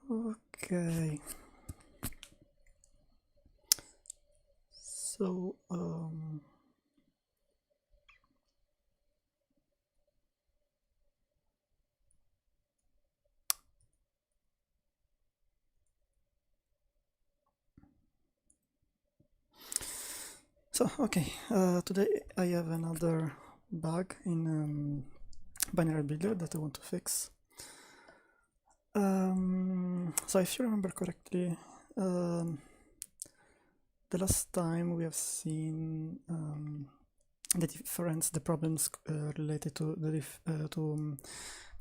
Okay. So okay, today I have another bug in binary builder that I want to fix. So if you remember correctly, the last time we have seen the problems related to the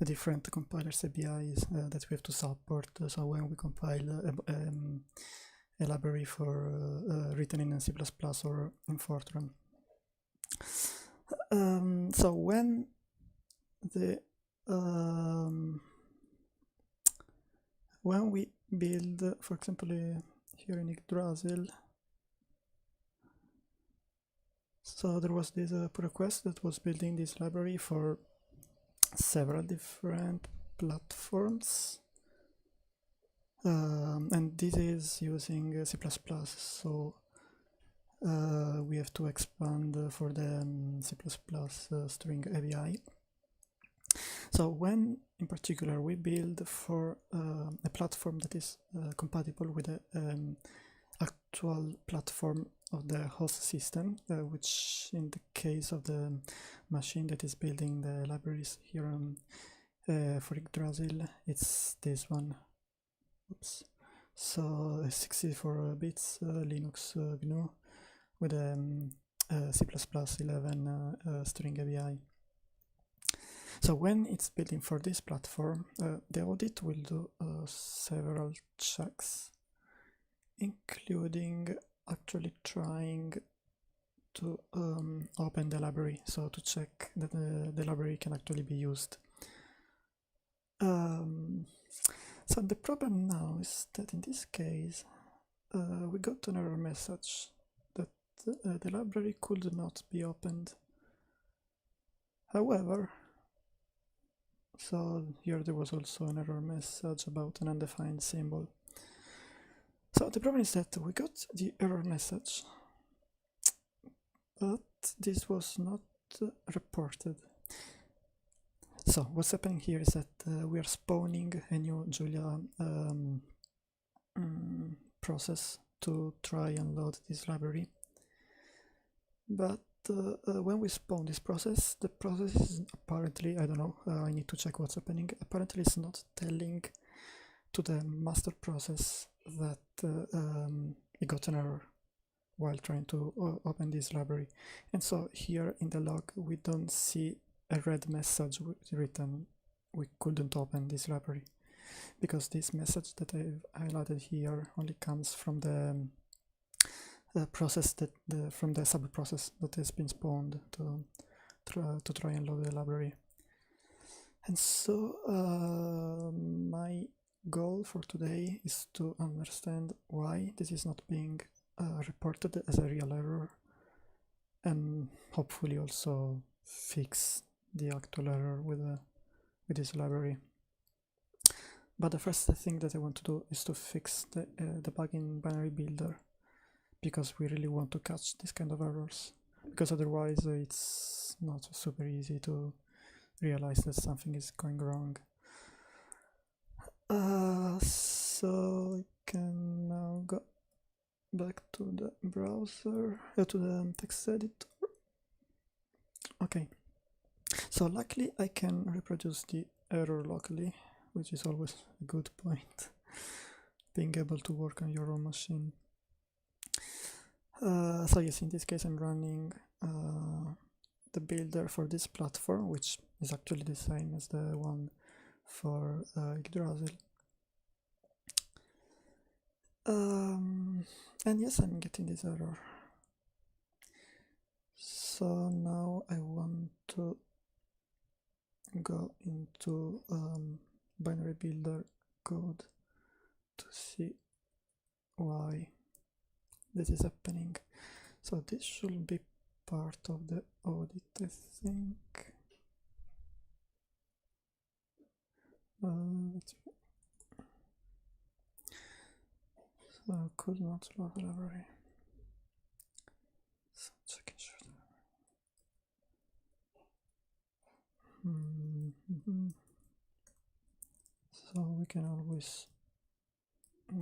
different compilers APIs that we have to support. So when we compile a library for written in C++ or in Fortran. So when we build, for example, here in Yggdrasil, so there was this pull request that was building this library for several different platforms, and this is using C++, so we have to expand for the C++ string API. So when in particular we build for a platform that is compatible with the actual platform of the host system, which in the case of the machine that is building the libraries here for Yggdrasil, it's this one. Oops. So 64 bits Linux GNU with a C++ 11 string API. So when it's building for this platform, the audit will do several checks, including actually trying to open the library, so to check that the library can actually be used. So the problem now is that in this case we got an error message that the library could not be opened. However, so here there was also an error message about an undefined symbol. So the problem is that we got the error message, but this was not reported. So what's happening here is that we are spawning a new Julia process to try and load this library. But when we spawn this process, the process is apparently, I don't know, I need to check what's happening. Apparently it's not telling to the master process that it got an error while trying to open this library. And so here in the log we don't see a red message written we couldn't open this library, because this message that I've highlighted here only comes from the process that from the sub process that has been spawned to try and load the library. And so my goal for today is to understand why this is not being reported as a real error, and hopefully also fix the actual error with this library. But the first thing that I want to do is to fix the bug in BinaryBuilder, because we really want to catch this kind of errors, because otherwise it's not super easy to realize that something is going wrong. So I can now go back to the browser, to the text editor. Okay, so luckily I can reproduce the error locally, which is always a good point, being able to work on your own machine. So yes, in this case I'm running the builder for this platform, which is actually the same as the one for Yggdrasil. And yes, I'm getting this error. So now I want to go into binary builder code to see why this is happening. So this should be part of the audit, I think. So could not load the library. So checking sure. So we can always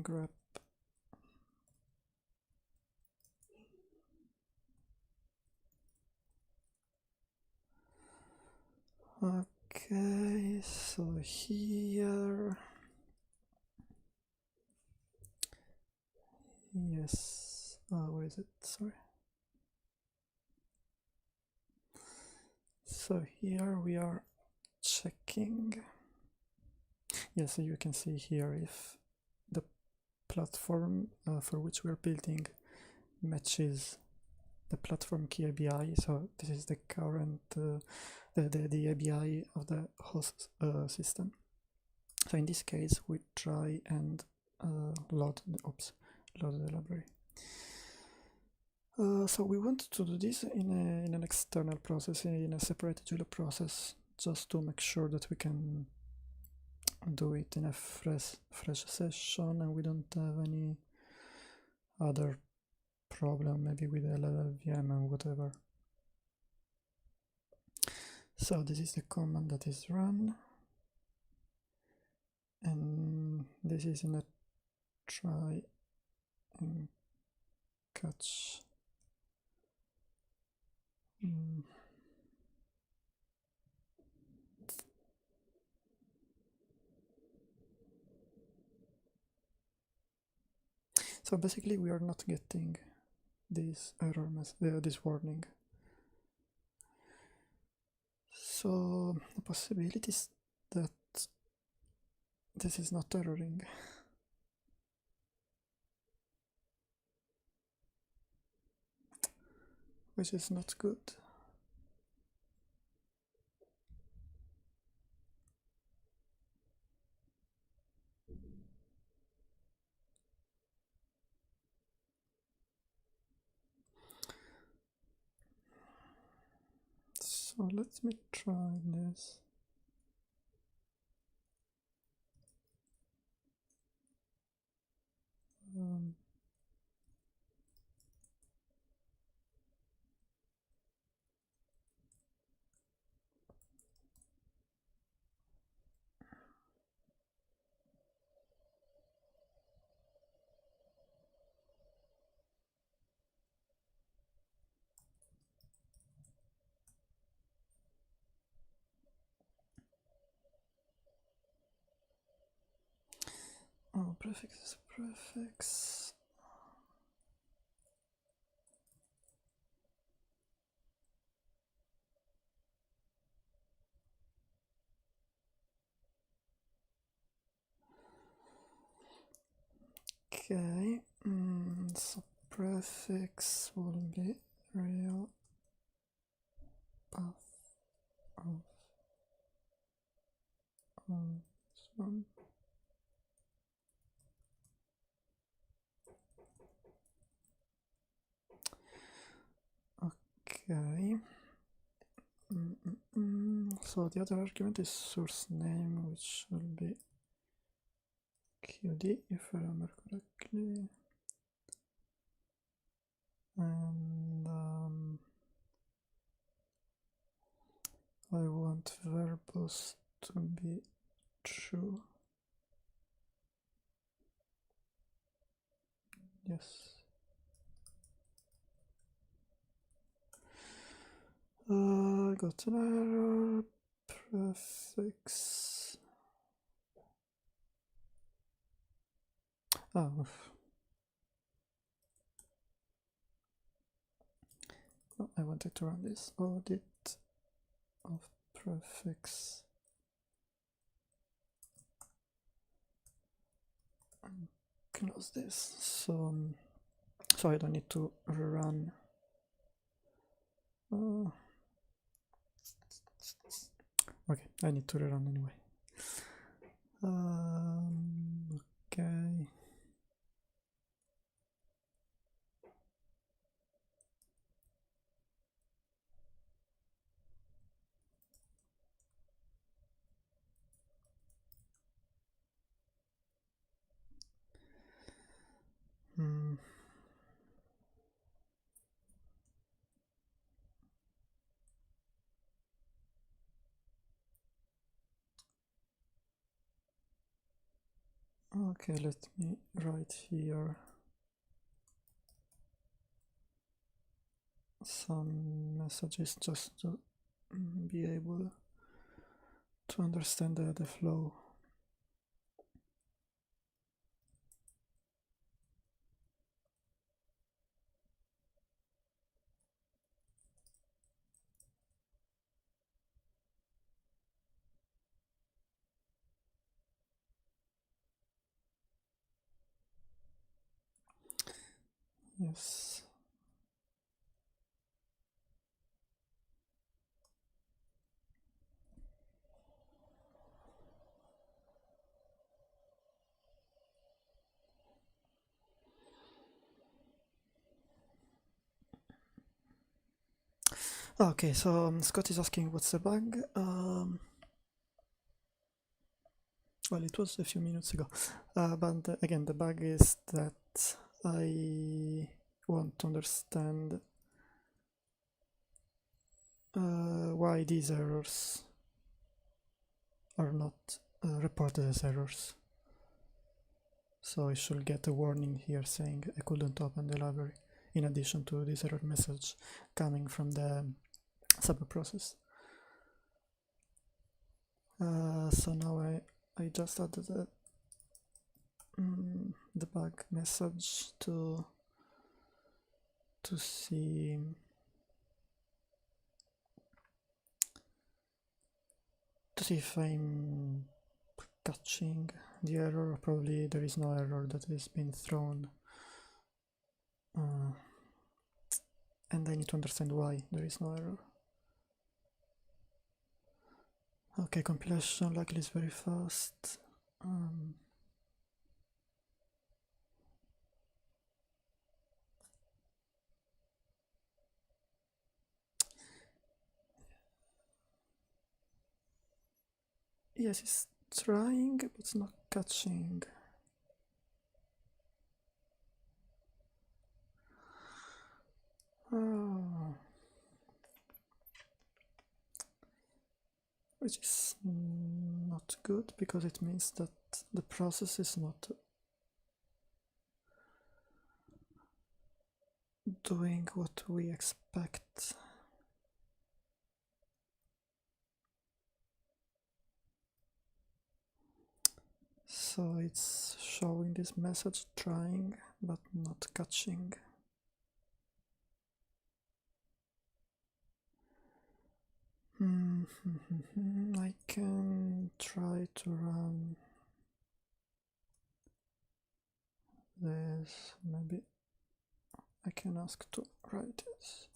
grab okay, so here yes, where is it? Sorry. So here we are checking. Yes, so you can see here if the platform for which we're building matches the platform key ABI. So this is the current the ABI of the host system. So in this case, we try and load the library. So we want to do this in an external process, in a separate GLO process, just to make sure that we can do it in a fresh session and we don't have any other problem, maybe with LLVM and whatever. So this is the command that is run, and this is in a try and catch. So basically we are not getting this error this warning. So the possibility is that this is not erroring. Which is not good. So let me try this. Oh, prefix is prefix. Okay, so prefix will be real path of this one. Okay. So the other argument is source name, which will be QD if I remember correctly. And I want verbose to be true. Yes. Got an error. Prefix. Oh. I wanted to run this audit of prefix and close this. So I don't need to run Okay, I need to rerun anyway. Okay. Okay, let me write here some messages just to be able to understand the flow. Yes. Okay, so Scott is asking what's the bug. Well, it was a few minutes ago, but again, the bug is that I want to understand why these errors are not reported as errors. So I should get a warning here saying I couldn't open the library, in addition to this error message coming from the subprocess. So now I just added the debug message to see if I'm catching the error. Probably there is no error that has been thrown, and I need to understand why there is no error. Okay, compilation likely is very fast. Yes, it's trying, but it's not catching. Which is not good, because it means that the process is not doing what we expect. So it's showing this message trying but not catching. I can try to run this. Maybe I can ask to write this.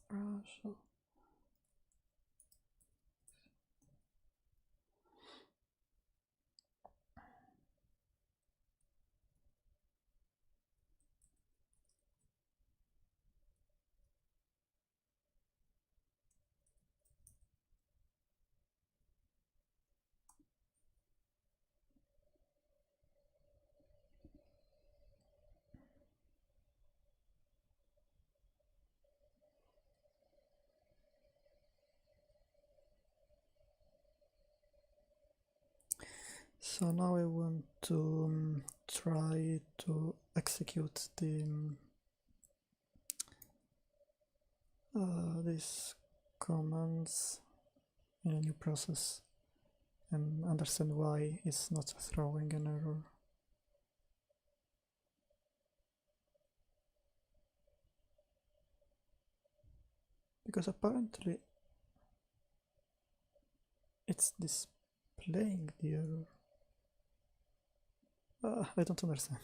So now I want to try to execute the these commands in a new process and understand why it's not throwing an error. Because apparently it's displaying the error. I don't understand.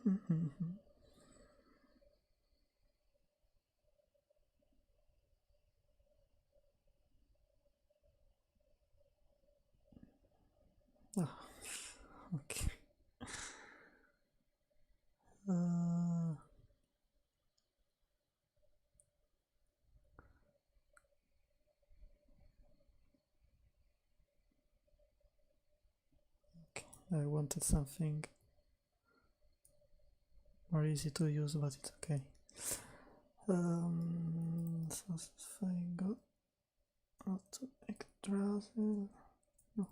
Ah, okay. Okay, I wanted something more easy to use, but it's okay. So if I go to Yggdrasil, no.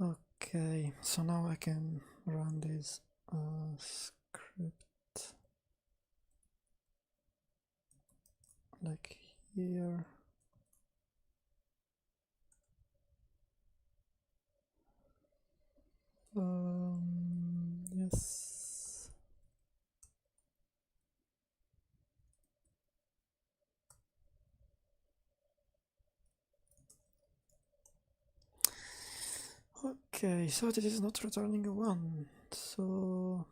Okay, so now I can run this script like here. Yes. Okay, so this is not returning a 1, so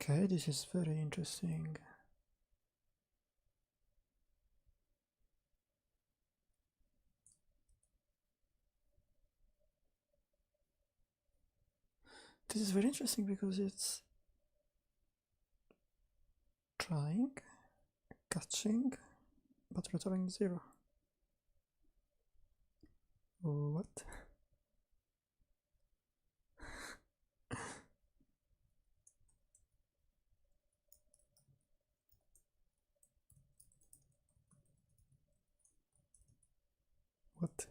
okay, this is very interesting. This is very interesting because it's trying, catching, but returning 0. What? What?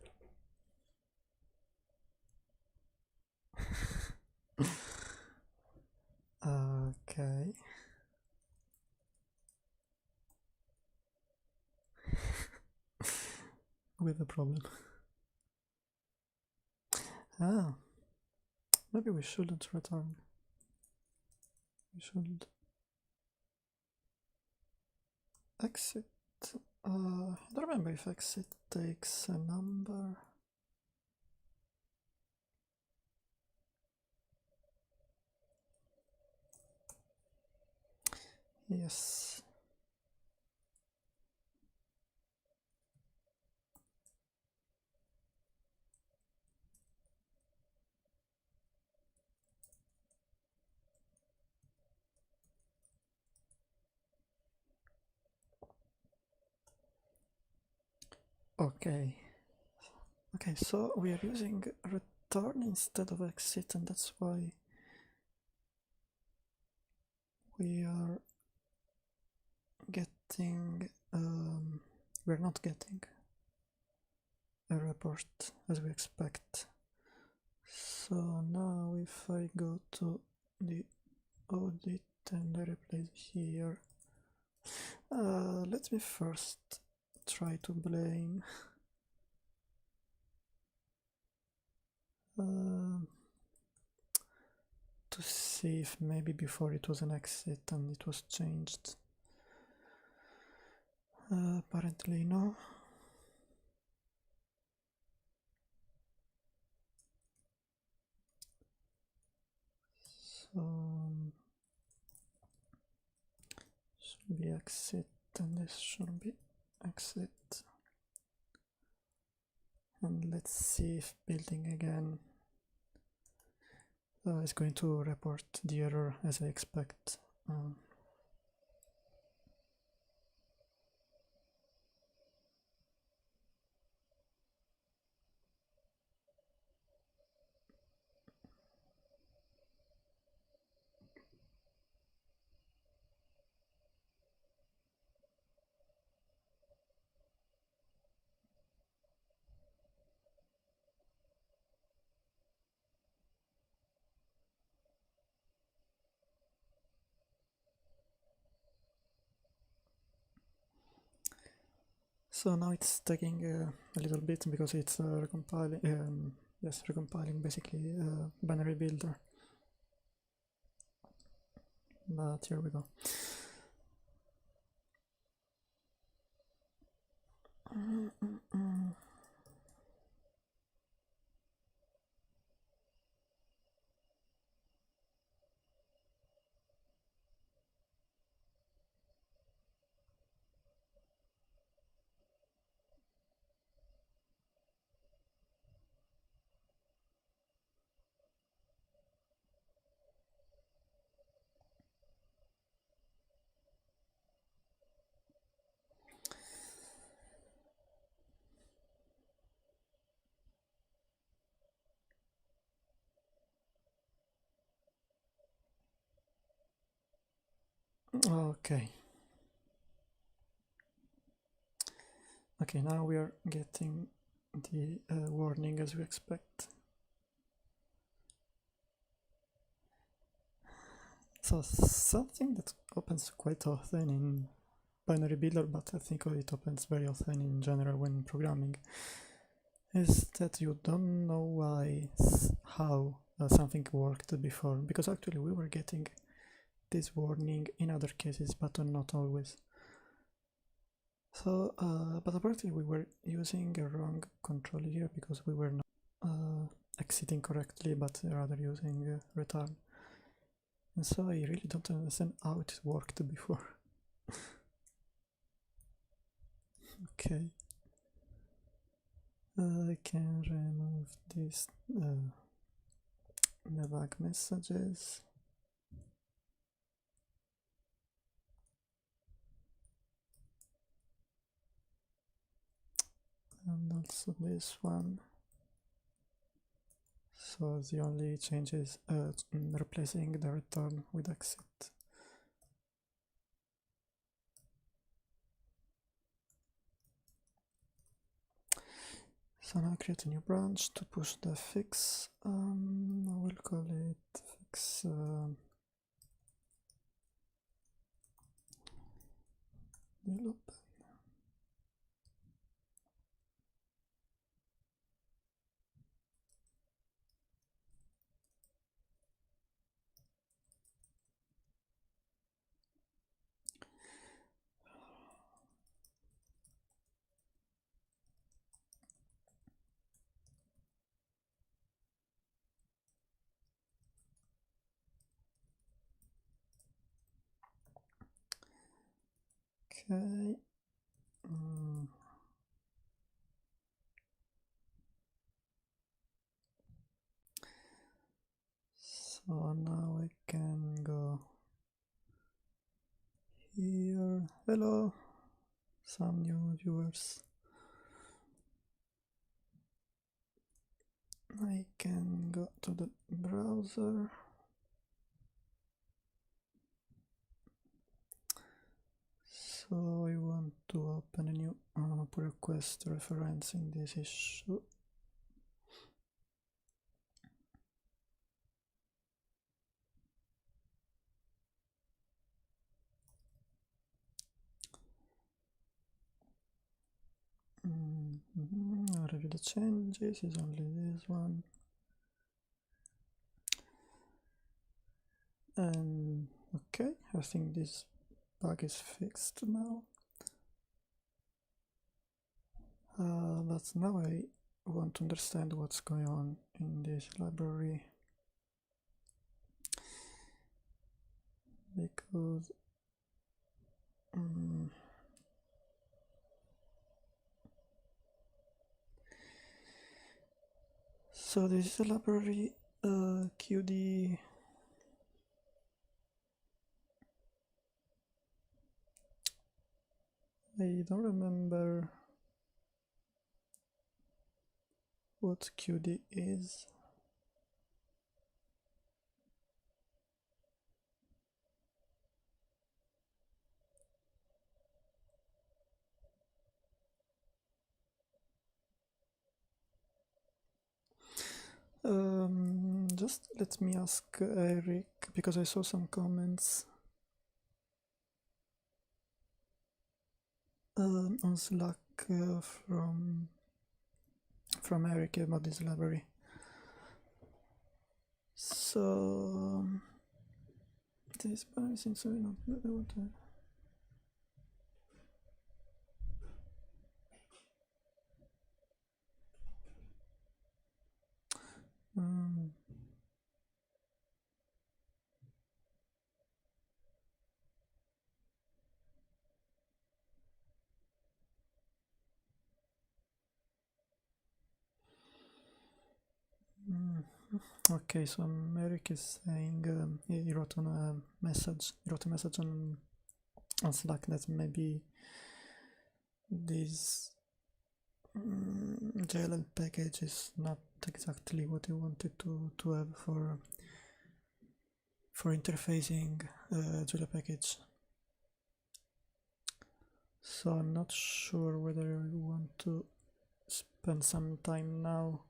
Okay. We have a problem. Ah, maybe we shouldn't return. We should exit. I don't remember if exit takes a number. Yes. Okay. Okay, so we are using return instead of exit, and that's why we are getting, we're not getting a report as we expect. So now if I go to the audit and I replace here, let me first try to blame to see if maybe before it was an exit and it was changed. Apparently no. So should be exit and this should be exit. And let's see if building again it's going to report the error as I expect. So now it's taking a little bit because it's recompiling. Yes, recompiling basically binary builder. But here we go. Okay. Okay, now we are getting the warning as we expect. So something that opens quite often in binary builder, but I think it opens very often in general when programming, is that you don't know how something worked before, because actually we were getting this warning in other cases, but not always. So, but apparently we were using a wrong control here because we were not exiting correctly, but rather using return. And so I really don't understand how it worked before. Okay. I can remove these debug messages. And also this one. So the only change is replacing the return with exit. So now create a new branch to push the fix. I will call it fix develop. Okay. So now I can go here. Hello, some new viewers. I can go to the browser. So I want to open a new pull request referencing this issue. Review the changes, is only this one. And okay, I think this bug is fixed now. But now I want to understand what's going on in this library, because so this is a library QD. I don't remember what QD is. Just let me ask Eric, because I saw some comments on Slack from Eric about this library. So this seems to be not good. Okay, so Eric is saying he wrote on a message. He wrote a message on Slack that maybe this JLL package is not exactly what he wanted to have for interfacing JLL package. So I'm not sure whether I want to spend some time now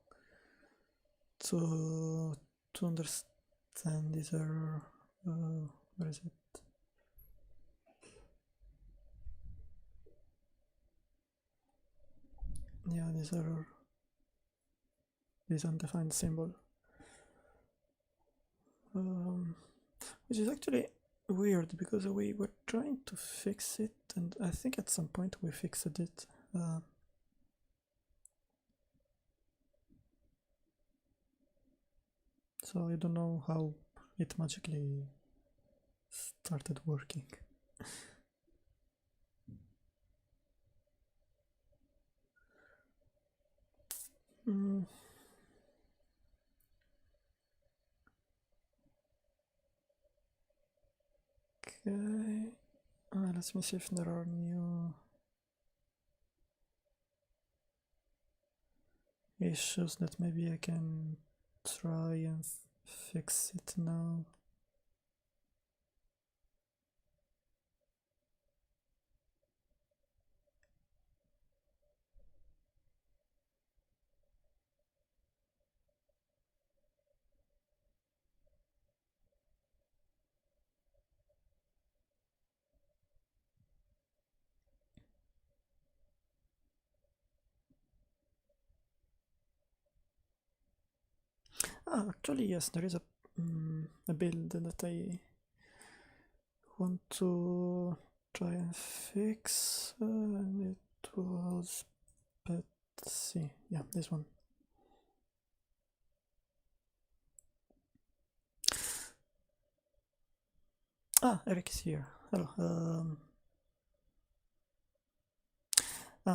to understand this error. Where is it? Yeah, this error, this undefined symbol, which is actually weird because we were trying to fix it, and I think at some point we fixed it. So I don't know how it magically started working. Okay, let me see if there are new issues that maybe I can try and fix it now. Actually, yes, there is a build that I want to try and fix, and it was Betsy. Yeah, this one. Eric is here. Hello.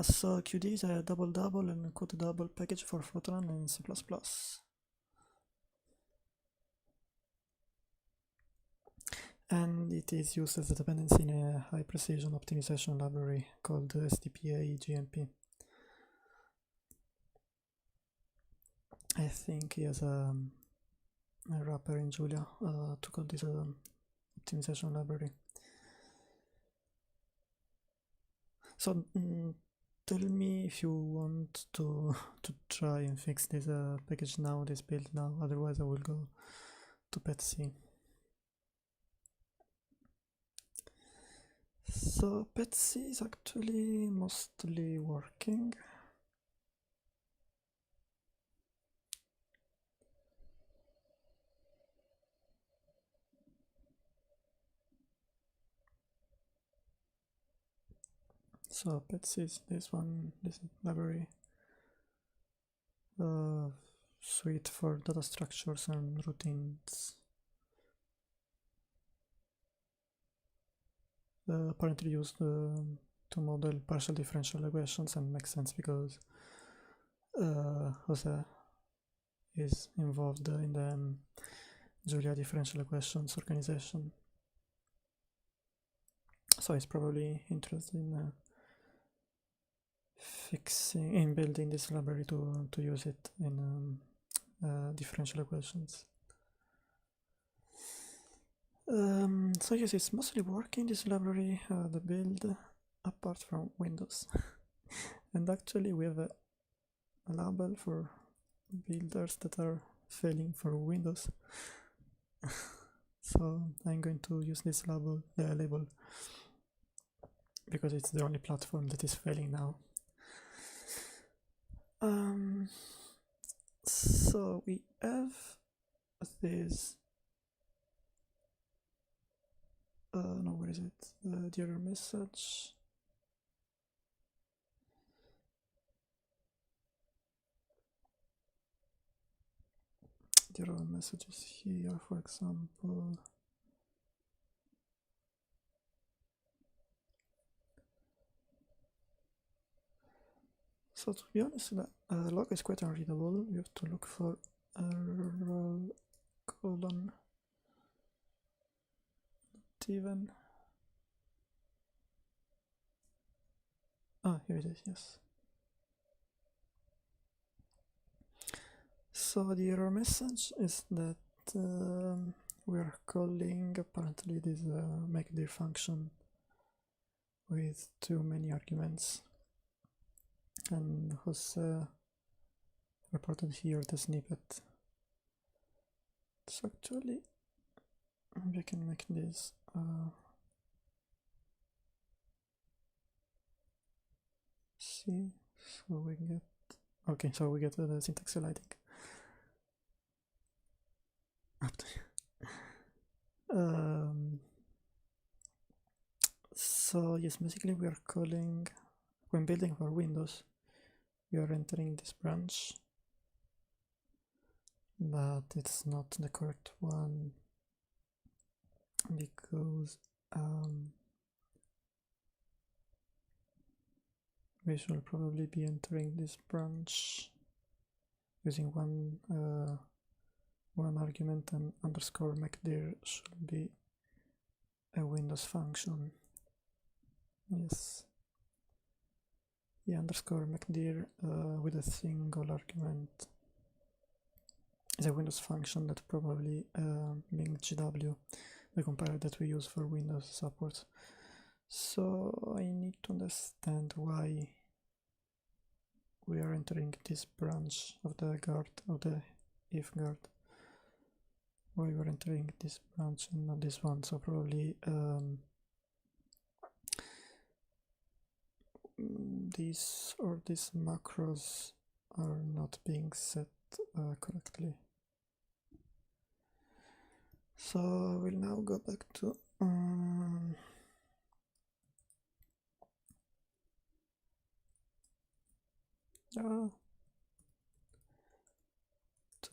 So QD is a double and quote double package for Fortran and C++. And it is used as a dependency in a high precision optimization library called SDPA GMP. I think he has a wrapper in Julia to call this optimization library. So tell me if you want to try and fix this package now, this build now, otherwise I will go to Petsy. So Petsy is actually mostly working. So Petsy is this one, this library. Suite for data structures and routines. Apparently used to model partial differential equations, and makes sense because Jose is involved in the Julia differential equations organization. So he's probably interested in building this library to use it in differential equations. So yes, it's mostly working, this library, the build, apart from Windows. And actually we have a label for builders that are failing for Windows. So I'm going to use this label because it's the only platform that is failing now. So we have this no, where is it? The error message. The error message is here, for example. So to be honest, the log is quite unreadable. You have to look for error colon even. Ah, here it is, yes. So the error message is that we are calling apparently this makedir function with too many arguments, and Jose reported here the snippet. So actually we can make this see, so we get okay, so we get the syntax lighting. So yes, basically we are calling, when building for Windows, we are entering this branch, but it's not the correct one because we should probably be entering this branch using one argument, and underscore makedir should be a Windows function. Yes. The underscore makedir with a single argument is a Windows function that probably being GW, the compiler that we use for Windows support. So I need to understand why we are entering this branch of the guard, of the if guard. Why we're entering this branch and not this one. So probably these macros are not being set correctly. So we'll now go back to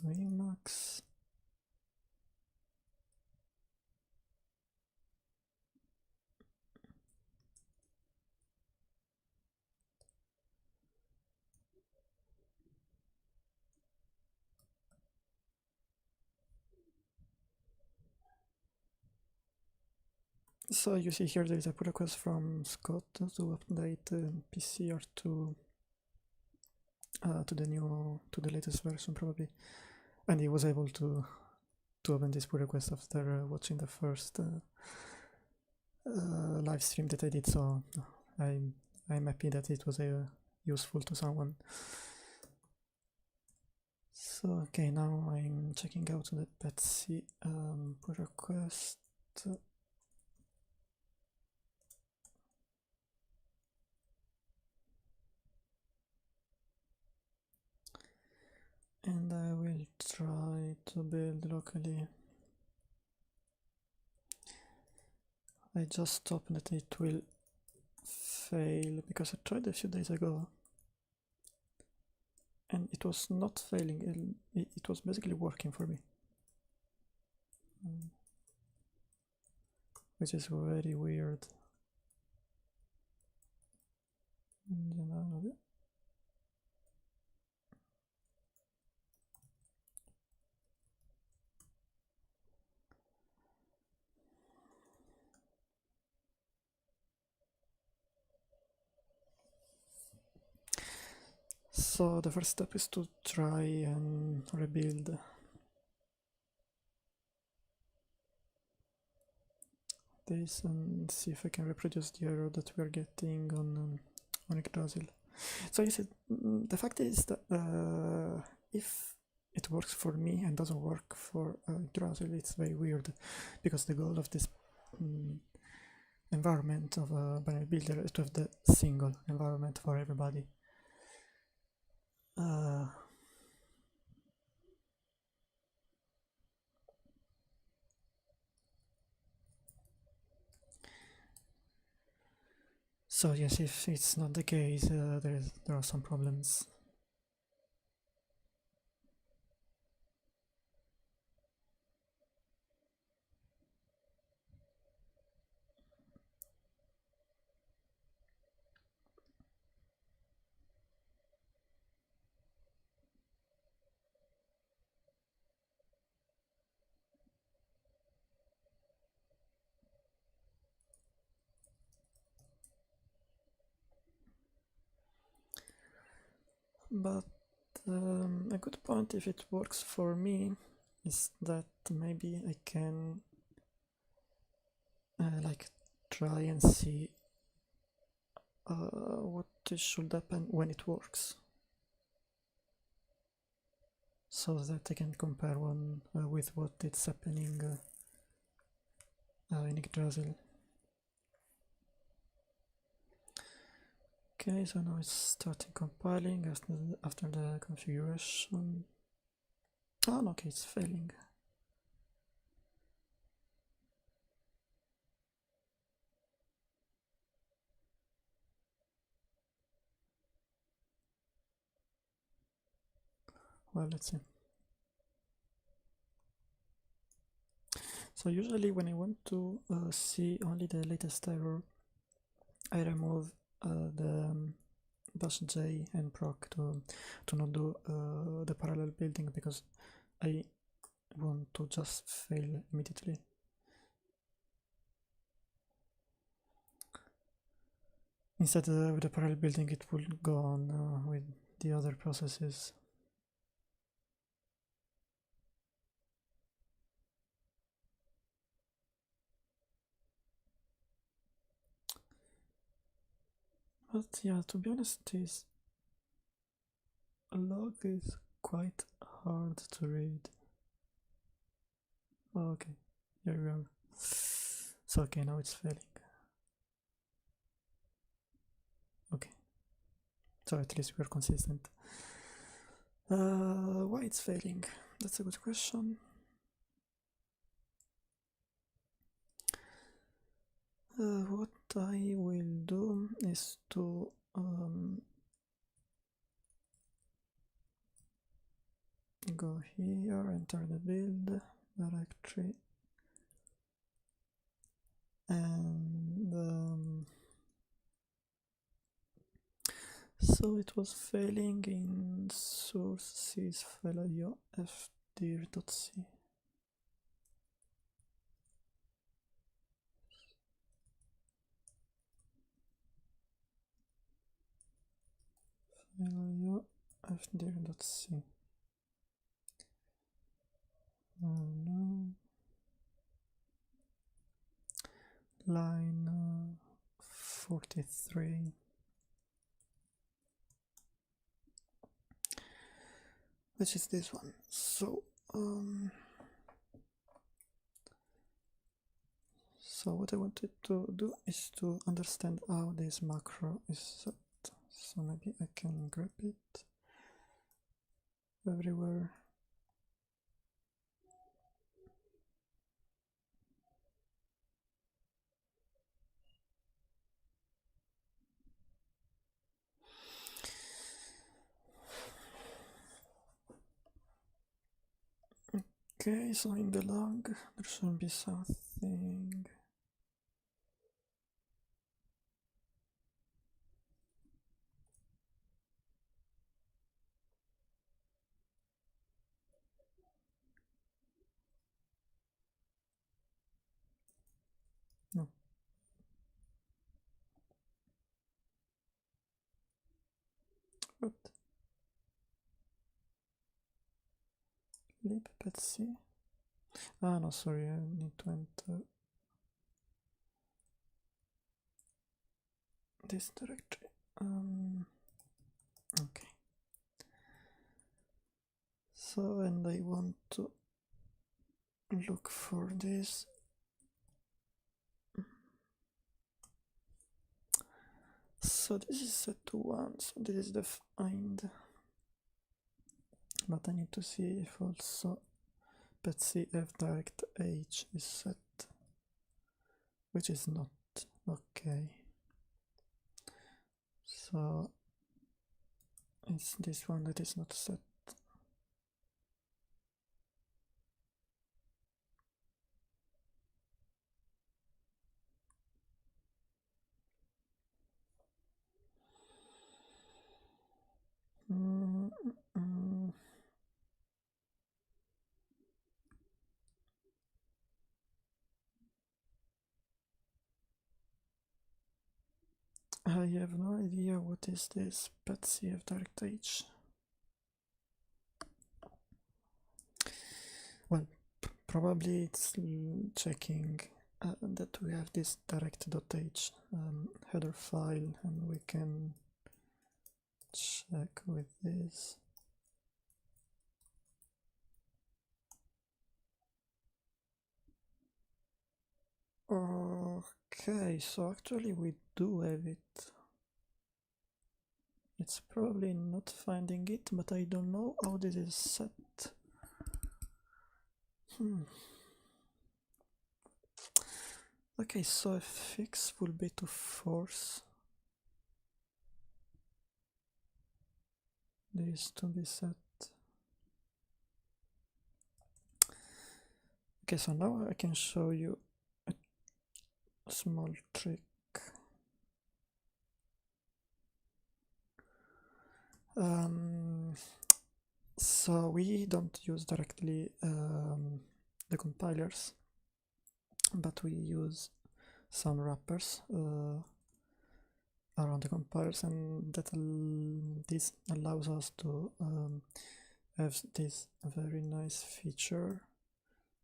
Emacs. So you see here there is a pull request from Scott to update PCR to the latest version probably, and he was able to open this pull request after watching the first live stream that I did. So I'm happy that it was useful to someone. So okay, now I'm checking out the Betsy pull request. And I will try to build locally. I just hope that it will fail, because I tried a few days ago and it was not failing, it was basically working for me, which is very weird. So the first step is to try and rebuild this and see if I can reproduce the error that we are getting on Yggdrasil. So you see, the fact is that if it works for me and doesn't work for Yggdrasil, it's very weird, because the goal of this environment of a binary builder is to have the single environment for everybody. So yes, if it's not the case, there are some problems. But a good point, if it works for me, is that maybe I can like try and see what should happen when it works, so that I can compare one with what is happening in Yggdrasil. Okay, so now it's starting compiling after the configuration. Oh no, okay, it's failing. Well, let's see. So usually when I want to see only the latest error, I remove the -j and proc to not do the parallel building, because I want to just fail immediately. Instead, with the parallel building, it will go on with the other processes. But yeah, to be honest, this log is quite hard to read. Oh, okay, here we are. So okay, now it's failing. Okay, so at least we're consistent. Why it's failing? That's a good question. What I will do is to go here, enter the build directory, and so it was failing in sources file fdir.c. File fdir.c. Oh no. Line 43. Which is this one. So what I wanted to do is to understand how this macro is set. So maybe I can grab it everywhere. Okay, so in the log there should be something. No. What? lib petsy. Ah, no, sorry, I need to enter this directory. Okay. So, and I want to look for this. So this is set to 1, so this is defined. But I need to see if also petsy f direct h is set, which is not. Okay. So it's this one that is not set. I have no idea what is this petsy f direct h. Well, probably it's checking that we have this direct.h header file, and we can check with this. Okay, so actually we do have it. It's probably not finding it, but I don't know how this is set. Okay, so a fix will be to force this to be set. Okay, so now I can show you a small trick. So we don't use directly the compilers, but we use some wrappers around the compilers, and that this allows us to have this very nice feature.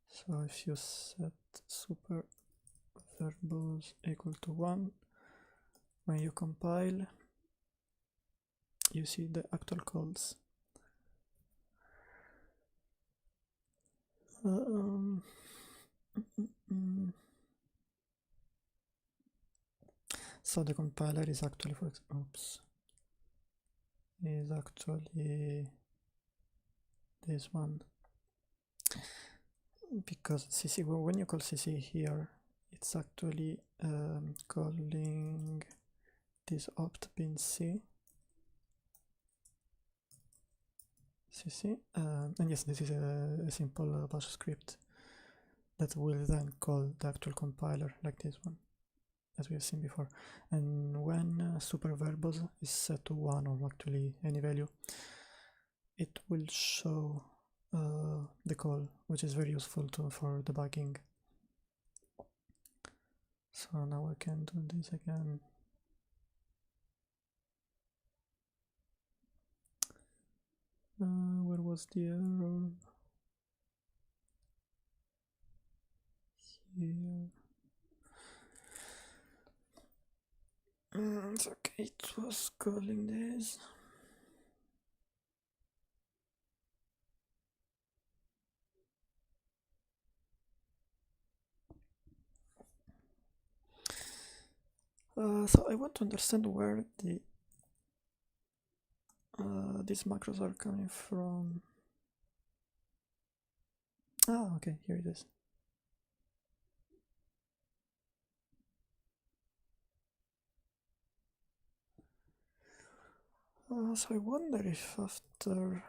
So if you set super verbose equal to 1, when you compile, you see the actual calls. So the compiler is actually is actually this one, because cc, when you call cc here, it's actually calling this opt bin cc, and yes, this is a simple bash script that will then call the actual compiler, like this one, as we have seen before. And when super verbose is set to 1, or actually any value, it will show the call, which is very useful for debugging. So now I can do this again. Where was the error? Here. It's okay, it was calling this. So I want to understand where these macros are coming from. Ah, okay, here it is. So I wonder if after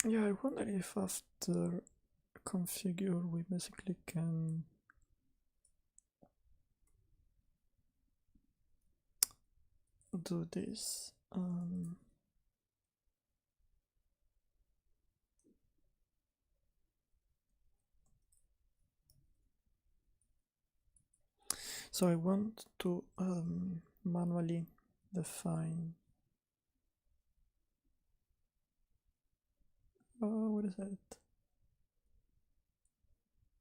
I wonder if after configure we basically can do this. So I want to manually define. What is that?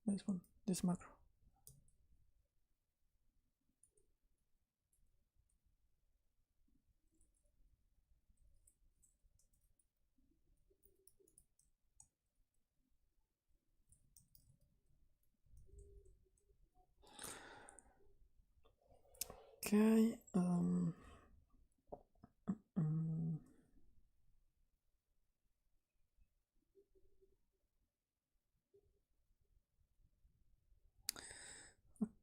This one, this macro. Okay.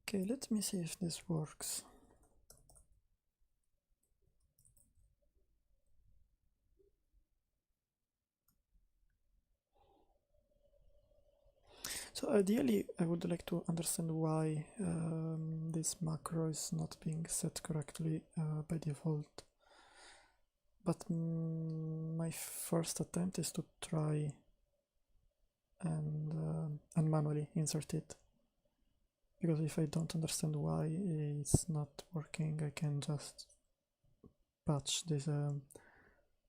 Okay, let me see if this works. So ideally, I would like to understand why this macro is not being set correctly by default. But my first attempt is to try and manually insert it. Because if I don't understand why it's not working, I can just patch this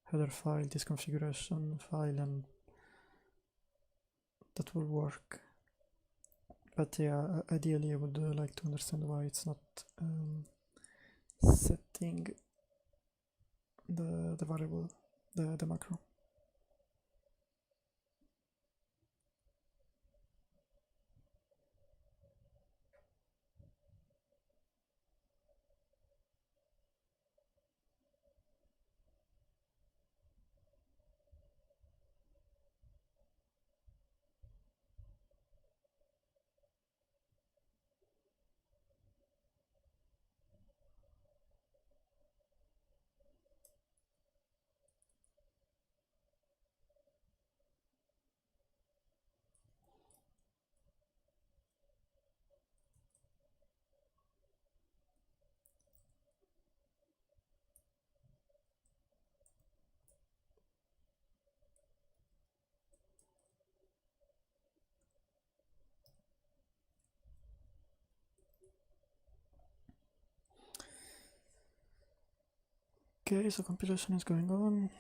header file, this configuration file, and that will work. But yeah, ideally I would like to understand why it's not setting the variable, the macro. Okay, so compilation is going on.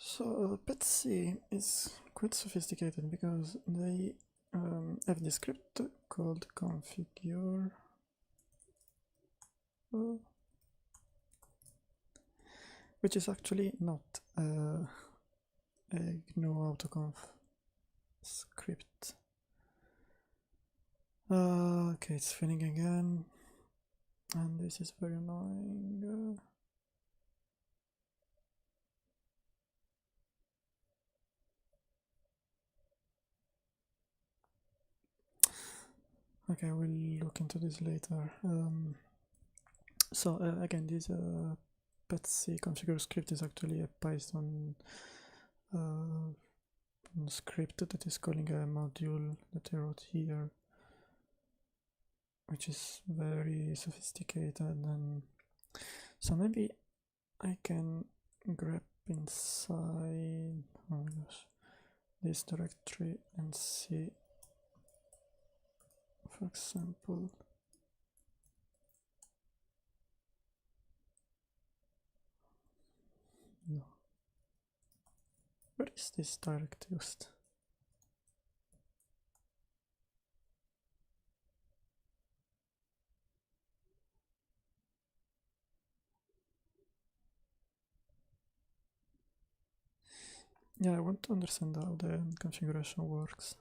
So PETC is quite sophisticated because they have this script called configure, which is actually not a GNU autoconf script. Okay, it's failing again, and this is very annoying. Okay, I will look into this later. So again, this PETC configure script is actually a Python script that is calling a module that I wrote here, which is very sophisticated. And so maybe I can grab inside, oh my gosh, this directory and see, for example, Where is this direct used? Yeah, I want to understand how the configuration works.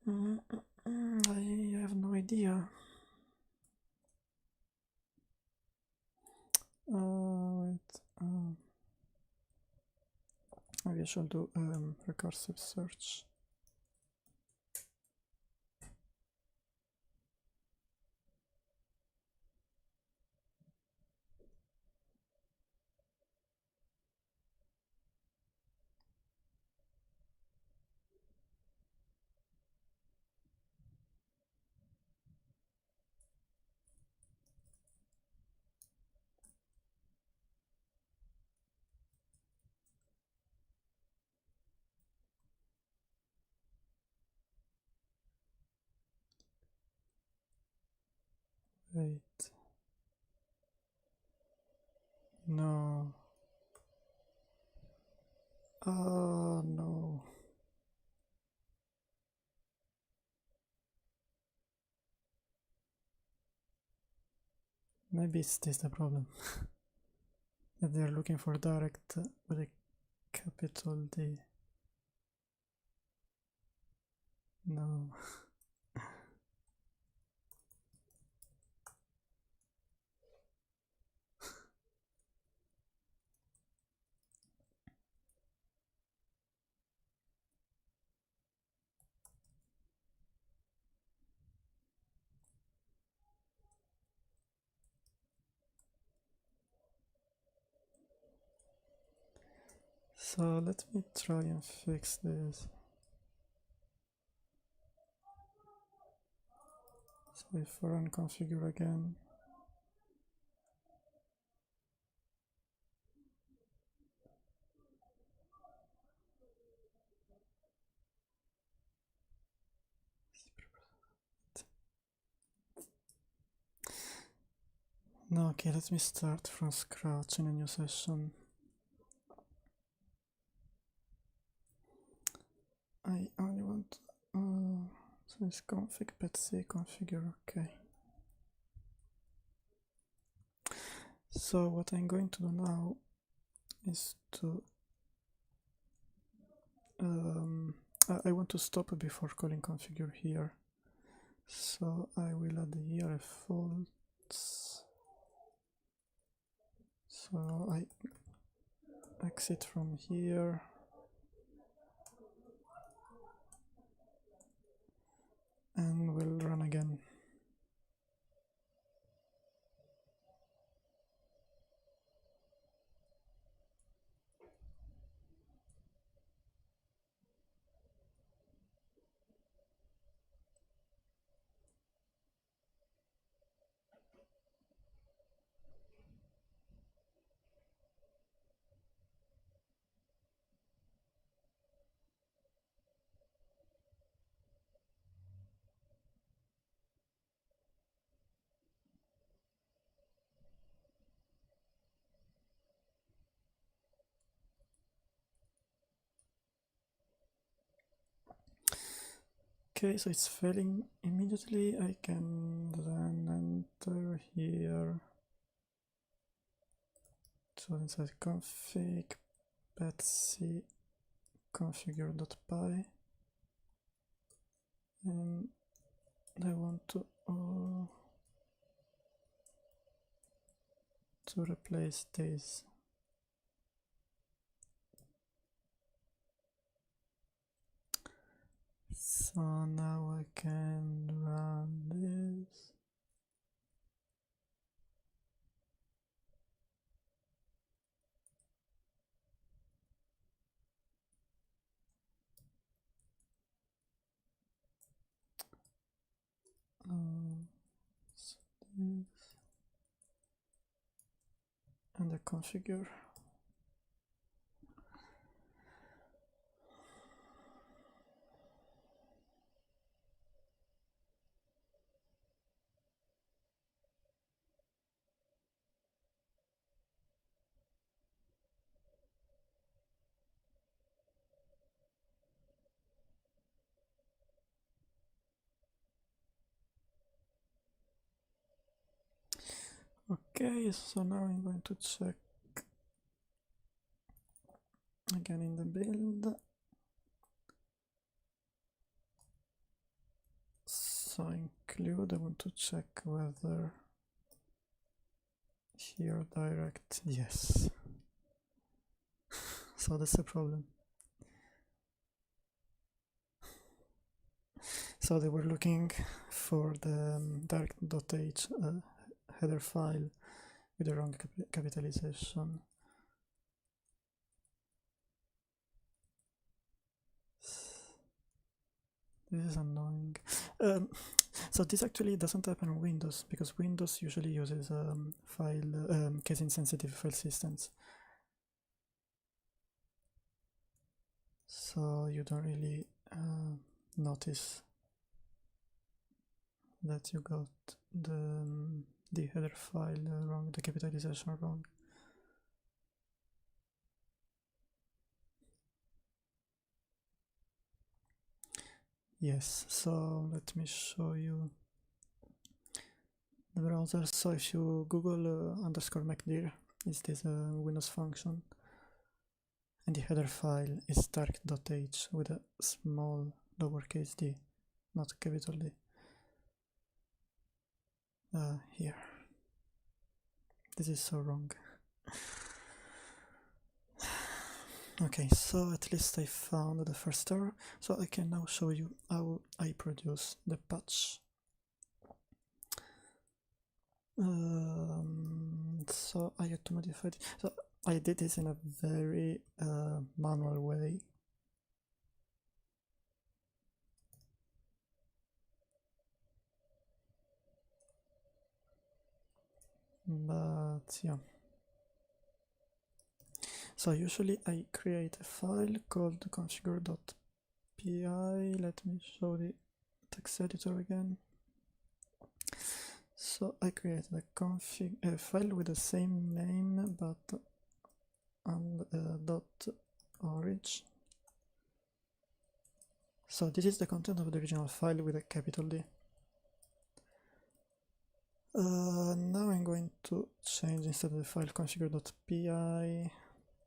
I have no idea. Wait. Maybe I should do recursive search. Wait. No. Oh no. Maybe it's this the problem. That they're looking for direct with a capital D. No. So let me try and fix this. So if I run configure again, no, okay, let me start from scratch in a new session. I only want, so it's config petsy configure, okay. So what I'm going to do now is to, I want to stop before calling configure here. So I will add here a false. So I exit from here. And we'll run again. Okay, so it's failing immediately. I can then enter here. So inside config petsy configure.py, and I want to replace this. So now I can run this. so this and the configure. Okay, so now I'm going to check again in the build. So include, I want to check whether here direct, yes. So that's the problem. So they were looking for the direct.h header file with the wrong capitalization. This is annoying. So this actually doesn't happen on Windows, because Windows usually uses case insensitive file systems. So you don't really notice that you got the header file wrong, the capitalization wrong. Yes, so let me show you the browser. So if you Google _macdir, is this Windows function, and the header file is direct.h with a small lowercase d, not a capital D. Here. This is so wrong. Okay, so at least I found the first error, so I can now show you how I produce the patch. So I had to modify it. So I did this in a very manual way. But yeah. So usually I create a file called configure.py. Let me show the text editor again. So I created a file with the same name but and .orig. So this is the content of the original file with a capital D. Now I'm going to change, instead of the file configure.py,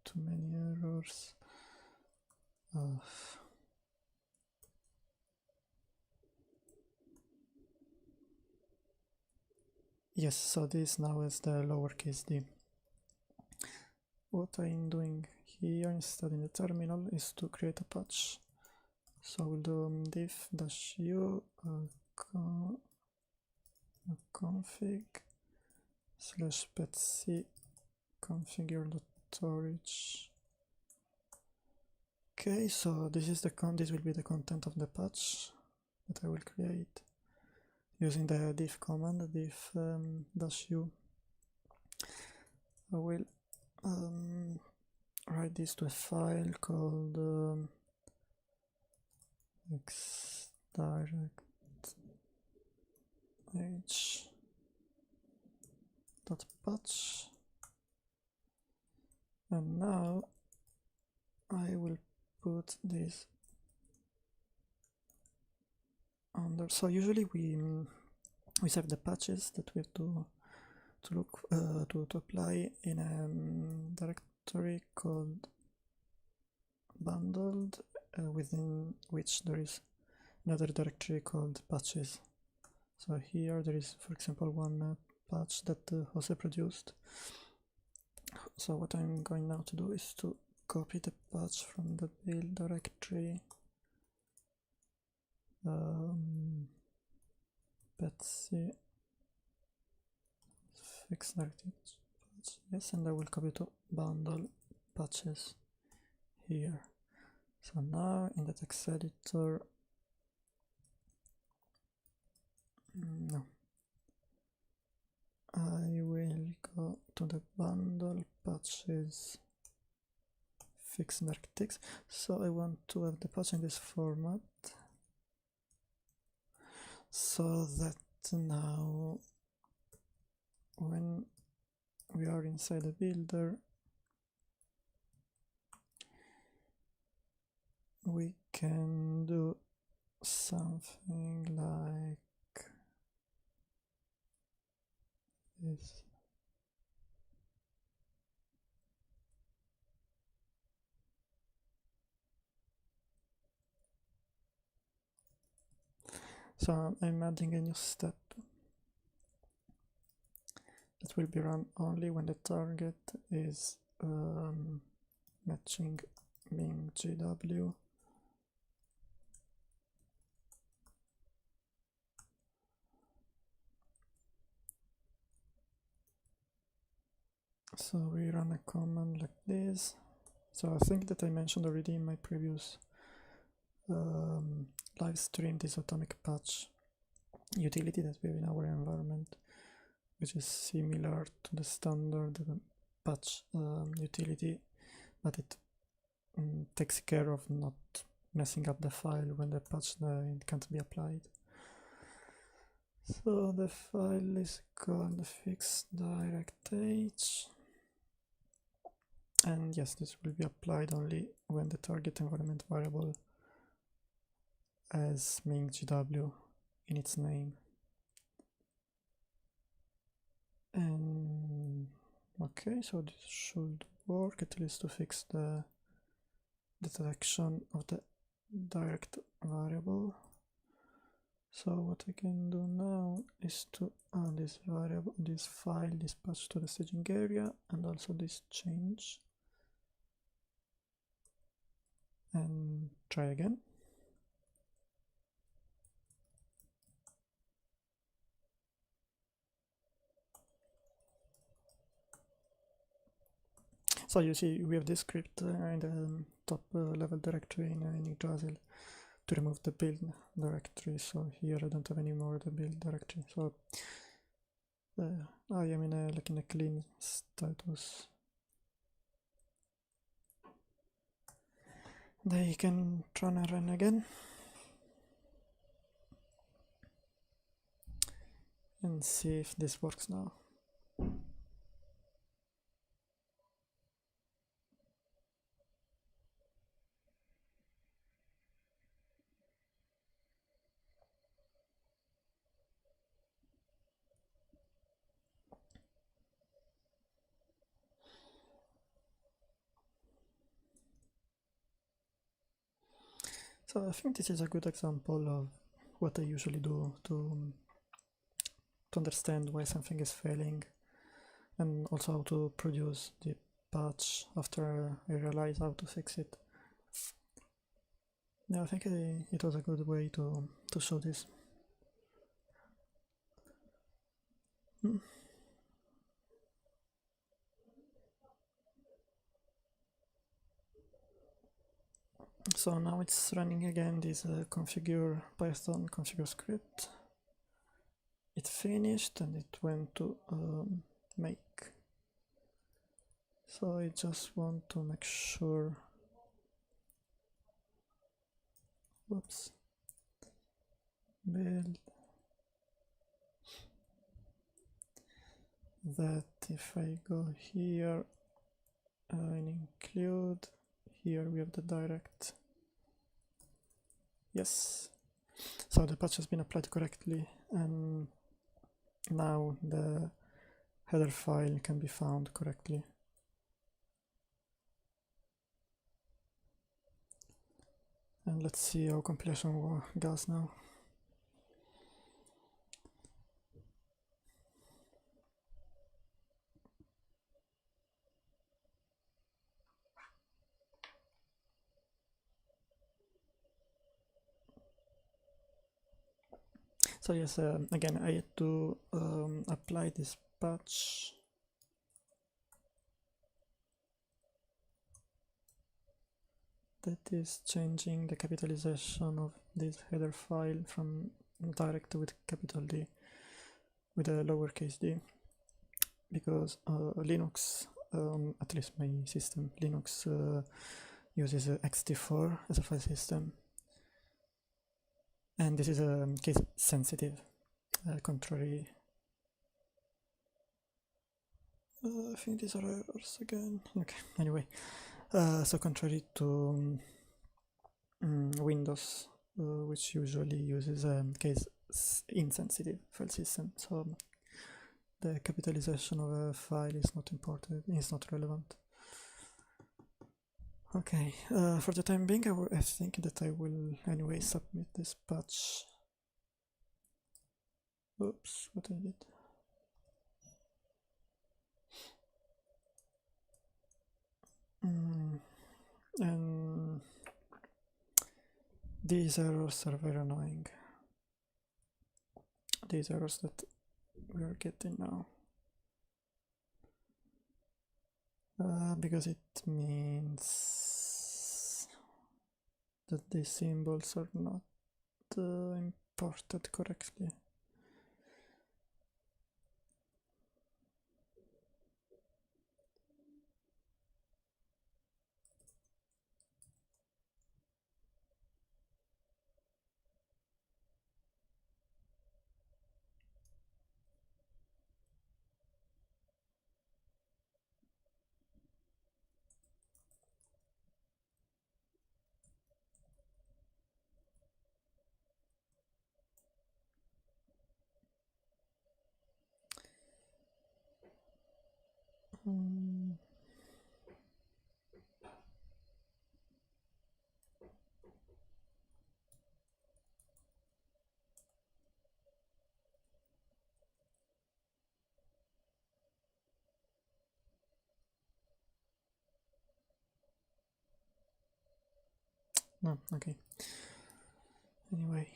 too many errors. Yes, so this now is the lowercase d. What I'm doing here instead in the terminal is to create a patch. So we'll do diff-u config /petsy configure.orig. Okay, so this is this will be the content of the patch that I will create using the diff command, diff-u. I will write this to a file called xdirect.h.patch, and now I will put this under. So usually we save the patches that we have to apply in a directory called bundled, within which there is another directory called patches. So here there is, for example, one patch that Jose produced. So what I'm going now to do is to copy the patch from the build directory, Petsy fix directory patch, yes, and I will copy to bundle patches here. So now in the text editor No. I will go to the bundle patches, fix architects. So I want to have the patch in this format, so that now when we are inside the builder, we can do something like this. So I'm adding a new step that will be run only when the target is matching Ming GW. So we run a command like this. So I think that I mentioned already in my previous live stream this atomic patch utility that we have in our environment, which is similar to the standard patch utility, but it takes care of not messing up the file when the patch can't be applied. So the file is called fix direct-h, and yes, this will be applied only when the target environment variable has Ming GW in its name. And okay, so this should work, at least to fix the detection of the direct variable. So what I can do now is to add this variable, this file, this patch to the staging area, and also this change, and try again. So you see we have this script in the top level directory in Yggdrasil to remove the build directory. So here I don't have any more the build directory. So I am in a clean status. They can try and run again and see if this works now. So I think this is a good example of what I usually do to understand why something is failing, and also how to produce the patch after I realize how to fix it. Yeah, I think it was a good way to show this. So now it's running again this configure Python configure script. It finished and it went to make. So I just want to make sure, whoops, build, that if I go here and include, here we have the direct, yes. So the patch has been applied correctly, and now the header file can be found correctly. And let's see how compilation goes now. So yes, again, I had to apply this patch. That is changing the capitalization of this header file from direct with capital D, with a lowercase d, because Linux, at least my system, Linux uses ext4 as a file system, and this is case sensitive, contrary. I think these are errors again. Okay, anyway, so contrary to Windows, which usually uses case insensitive file system, so the capitalization of a file is not important, is not relevant. Okay, for the time being, I think that I will anyway submit this patch. Oops, what I did. And these errors are very annoying. These errors that we are getting now. Because it means that these symbols are not imported correctly. No, okay. Anyway.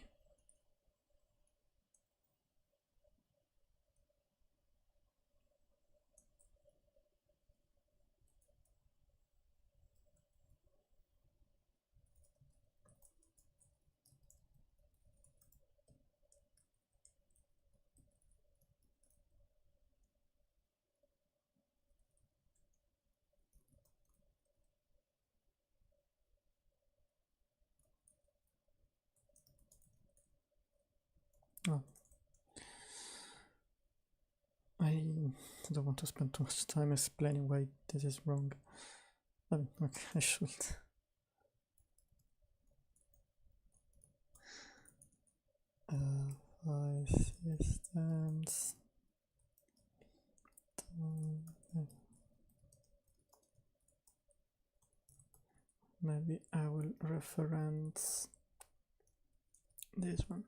Oh. I don't want to spend too much time explaining why this is wrong. Okay, I should. File systems. Maybe I will reference this one.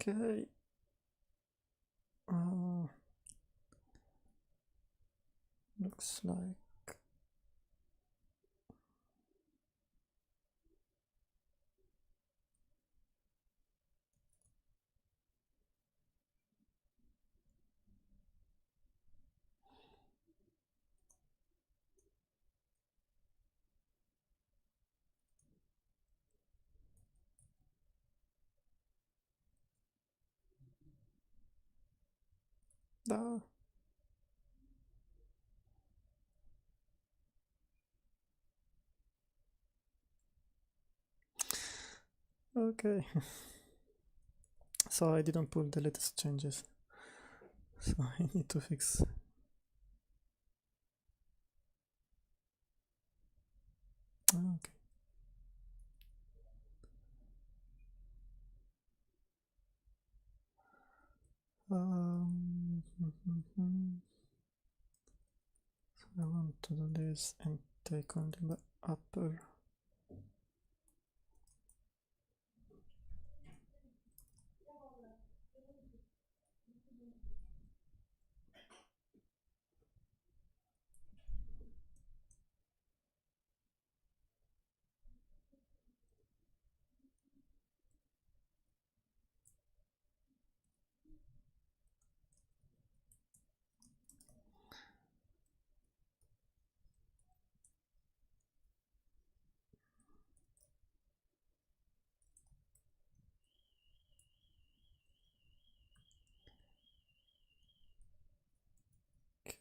Okay. Looks like that. Okay. So I didn't pull the latest changes. So I need to fix. Okay. So I want to do this and take only the upper.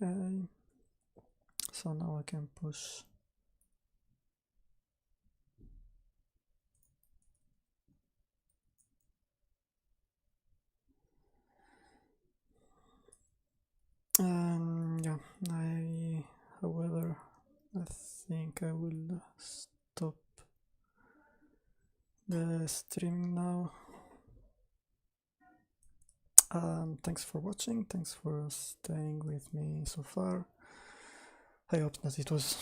Okay, so now I can push. Yeah, however, I think I will stop the streaming now. Thanks for watching, thanks for staying with me so far. I hope that it was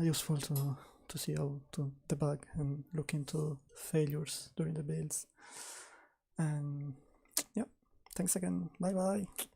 useful to see how to debug and look into failures during the builds. And yeah, thanks again, bye bye.